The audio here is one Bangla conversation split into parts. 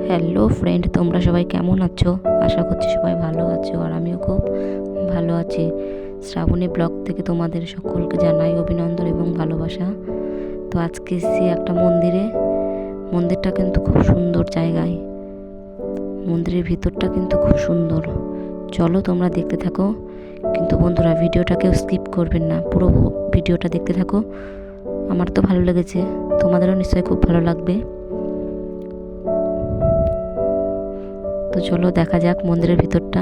হ্যালো ফ্রেন্ড, তোমরা সবাই কেমন আছো? আশা করছি সবাই ভালো আছো, আর আমিও খুব ভালো আছি। শ্রাবণী ব্লগ থেকে তোমাদের সকলকে জানাই অভিনন্দন এবং ভালোবাসা। তো আজকে এসেছি একটা মন্দিরে। মন্দিরটা কিন্তু খুব সুন্দর জায়গায়। মন্দিরের ভিতরটা কিন্তু খুব সুন্দর। চলো তোমরা দেখতে থাকো, কিন্তু বন্ধুরা ভিডিওটাকেও স্কিপ করবেন না, পুরো ভিডিওটা দেখতে থাকো। আমার তো ভালো লেগেছে, তোমাদেরও নিশ্চয়ই খুব ভালো লাগবে। তো চলো দেখা যাক মন্দিরের ভিতরটা।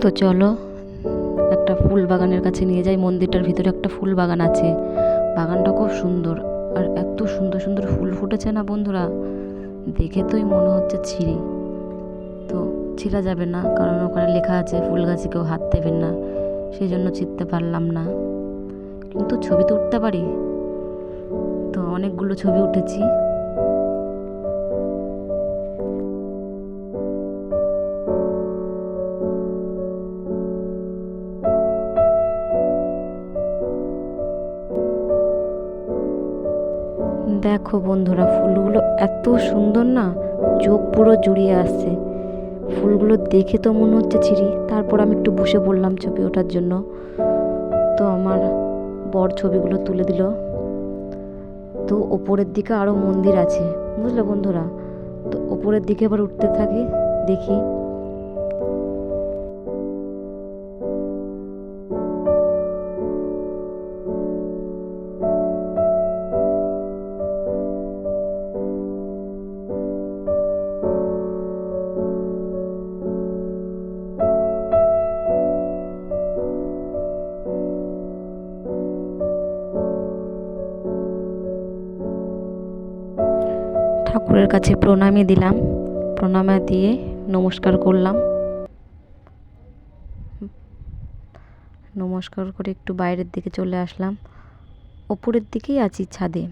তো চলো একটা ফুল বাগানের কাছে নিয়ে যাই। মন্দিরটার ভিতরে একটা ফুল বাগান আছে। বাগানটা খুব সুন্দর, আর এত সুন্দর সুন্দর ফুল ফুটেছে না বন্ধুরা, দেখে তোই মনে হচ্ছে ছিঁড়ি। তো ছিঁড়া যাবে না, কারণ ওখানে লেখা আছে ফুল গাছে কেউ হাত দেবেন না, সেই জন্য ছিঁড়তে পারলাম না। কিন্তু ছবি তো উঠতে পারি। তো অনেকগুলো ছবি উঠেছি। দেখো বন্ধুরা, ফুলগুলো এত সুন্দর না, চোখ পুরো জুড়িয়ে আসছে। ফুলগুলো দেখে তো মনে হচ্ছে ছিঁড়ি। তারপর আমি একটু বসে পড়লাম ছবি ওঠার জন্য। তো আমার বর ছবিগুলো তুলে দিল। তো ওপরের দিকে আরও মন্দির আছে, বুঝলে বন্ধুরা। তো ওপরের দিকে এবার উঠতে থাকি, দেখি। ঠাকুরের কাছে প্রণামী দিলাম, প্রণামী দিয়ে নমস্কার করলাম। নমস্কার করে একটু বাইরের দিকে চলে আসলাম। ওপরের দিকেই আছি, ছাদে।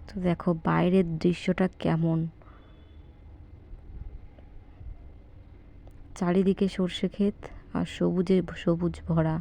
তো দেখো বাইরের দৃশ্যটা কেমন, চারিদিকে সর্ষে ক্ষেত আর সবুজে সবুজ ভরা।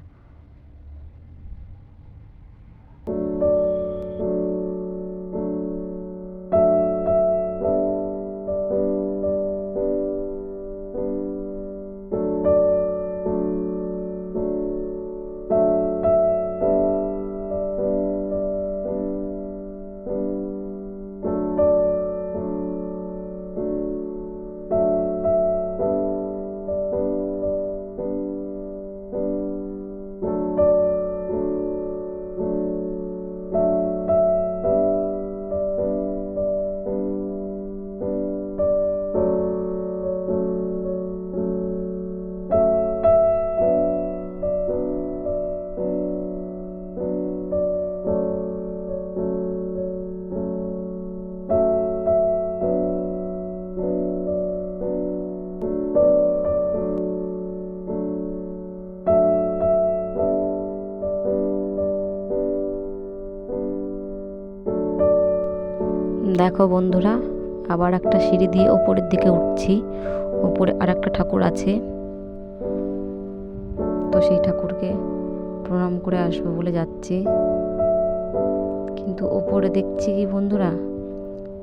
দেখো বন্ধুরা, আবার একটা সিঁড়ি দিয়ে ওপরের দিকে উঠছি। ওপরে আর একটা ঠাকুর আছে। তো সেই ঠাকুরকে প্রণাম করে আসবো বলে যাচ্ছি। কিন্তু ওপরে দেখছি কি বন্ধুরা,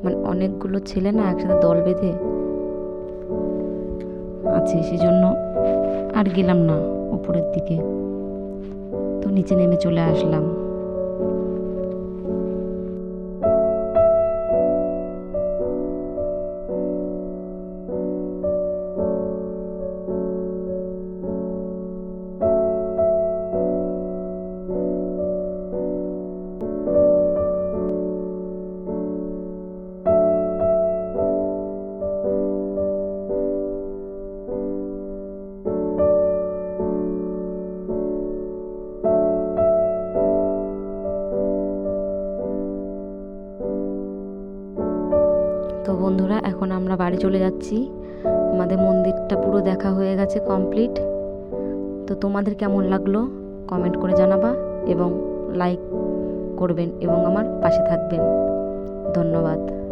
মানে অনেকগুলো ছেলে না একসাথে দল বেঁধে আছে, সেজন্য আর গেলাম না ওপরের দিকে। তো নিচে নেমে চলে আসলাম। বন্ধুরা, এখন আমরা বাড়ি চলে যাচ্ছি। আমাদের মন্দিরটা পুরো দেখা হয়ে গেছে, কমপ্লিট। তো তোমাদের কেমন লাগলো কমেন্ট করে জানাবা এবং লাইক করবেন এবং আমার পাশে থাকবেন। ধন্যবাদ।